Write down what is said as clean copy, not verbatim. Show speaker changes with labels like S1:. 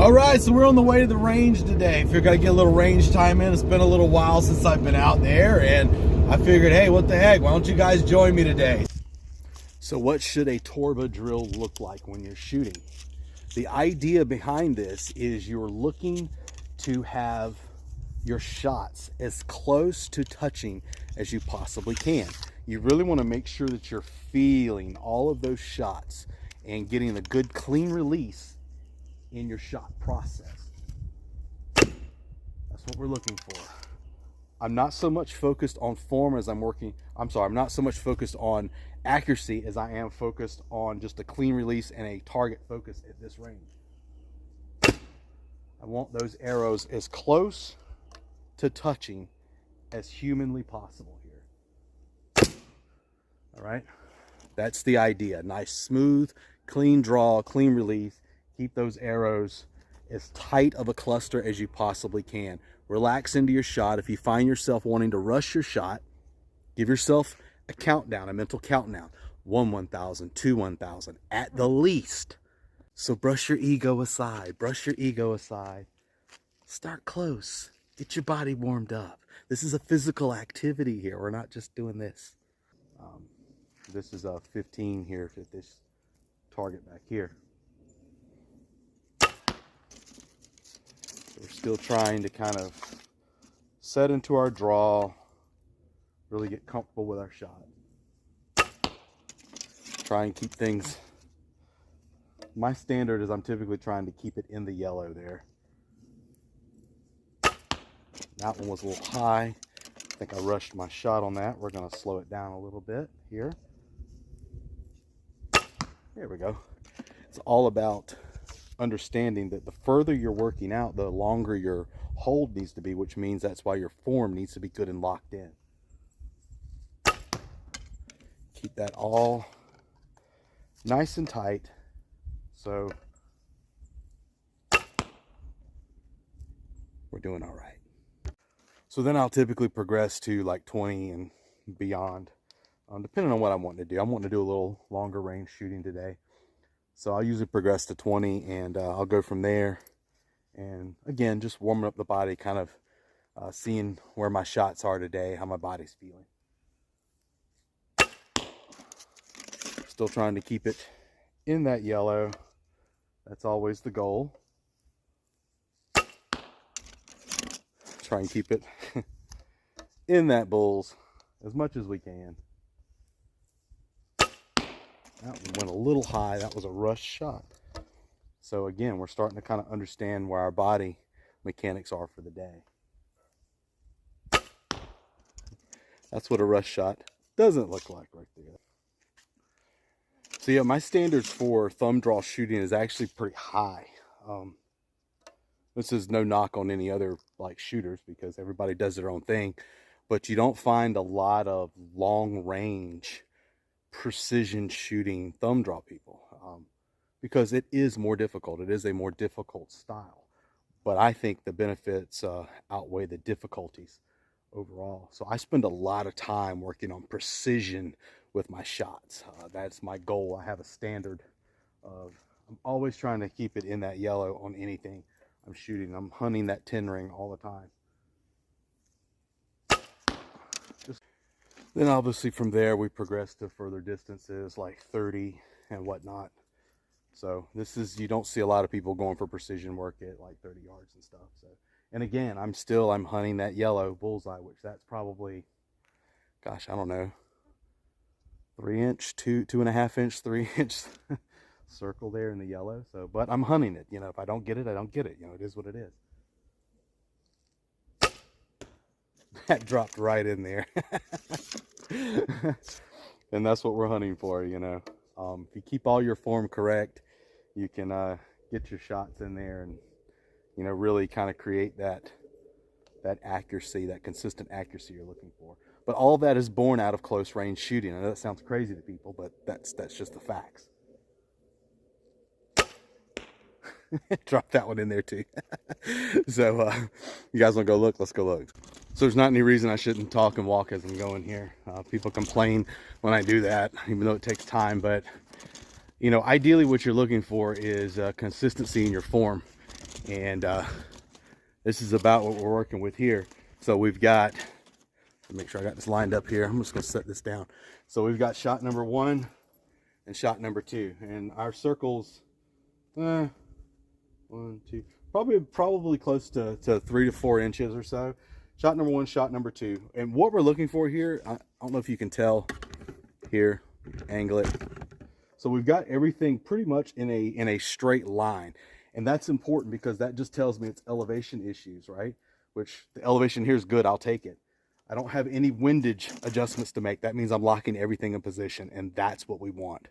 S1: All right, so we're on the way to the range today. Figured I'd get a little range time in. It's been a little while since I've been out there, and I figured, hey, what the heck? Why don't you guys join me today? So what should a torba drill look like when you're shooting? The idea behind this is you're looking to have your shots as close to touching as you possibly can. You really want to make sure that you're feeling all of those shots and getting a good clean release in your shot process. That's what we're looking for. I'm not so much focused on form as I'm not so much focused on accuracy as I am focused on just a clean release and a target focus at this range. I want those arrows as close to touching as humanly possible here. All right, that's the idea. Nice, smooth, clean draw, clean release. Keep those arrows as tight of a cluster as you possibly can. Relax into your shot. If you find yourself wanting to rush your shot, give yourself a countdown, a mental countdown. 1 1,000, 2 1,000 at the least. So brush your ego aside. Brush your ego aside. Start close. Get your body warmed up. This is a physical activity here. We're not just doing this. This is a 15 here at this target back here. We're still trying to kind of set into our draw, really get comfortable with our shot. Try and keep things, my standard is I'm typically trying to keep it in the yellow there. That one was a little high. I think I rushed my shot on that. We're going to slow it down a little bit here. There we go. It's all about understanding that the further you're working out, the longer your hold needs to be, which means that's why your form needs to be good and locked in. Keep that all nice and tight. So we're doing all right. So then I'll typically progress to like 20 and beyond, depending on what I'm wanting to do. I'm wanting to do a little longer range shooting today. So I'll usually progress to 20 and I'll go from there. And again, just warming up the body, kind of seeing where my shots are today, how my body's feeling. Still trying to keep it in that yellow. That's always the goal. Try and keep it in that bulls as much as we can. That one went a little high. That was a rush shot. So again, we're starting to kind of understand where our body mechanics are for the day. That's what a rush shot doesn't look like right there. So yeah, my standards for thumb draw shooting is actually pretty high. This is no knock on any other like shooters because everybody does their own thing, but you don't find a lot of long range precision shooting thumb draw people because it is more difficult. It is a more difficult style, but I think the benefits outweigh the difficulties overall. So I spend a lot of time working on precision with my shots. That's my goal. I have a standard of, I'm always trying to keep it in that yellow on anything I'm shooting. I'm hunting that 10 ring all the time. Then obviously from there we progress to further distances like 30 and whatnot. So this is, you don't see a lot of people going for precision work at like 30 yards and stuff. So, and again, I'm hunting that yellow bullseye, which that's probably, gosh, I don't know, 3 inch, 2.5 inch, 3 inch circle there in the yellow. So, but I'm hunting it, you know, if I don't get it, I don't get it. You know, it is what it is. That dropped right in there. And that's what we're hunting for, you know. If you keep all your form correct, you can get your shots in there and, you know, really kind of create that accuracy, that consistent accuracy you're looking for. But all that is born out of close range shooting. I know that sounds crazy to people, but that's just the facts. Drop that one in there too. So you guys want to go look? Let's go look. So there's not any reason I shouldn't talk and walk as I'm going here. People complain when I do that, even though it takes time. But you know, ideally what you're looking for is consistency in your form. And this is about what we're working with here. So we've got, make sure I got this lined up here. I'm just gonna set this down. So we've got shot number 1 and shot number 2, and our circles, 1, 2, probably close to 3 to 4 inches or so. Shot number 1, shot number 2, and what we're looking for here, I don't know if you can tell here, angle it. So we've got everything pretty much in a straight line, and that's important because that just tells me it's elevation issues, right? Which the elevation here is good, I'll take it. I don't have any windage adjustments to make. That means I'm locking everything in position, and that's what we want.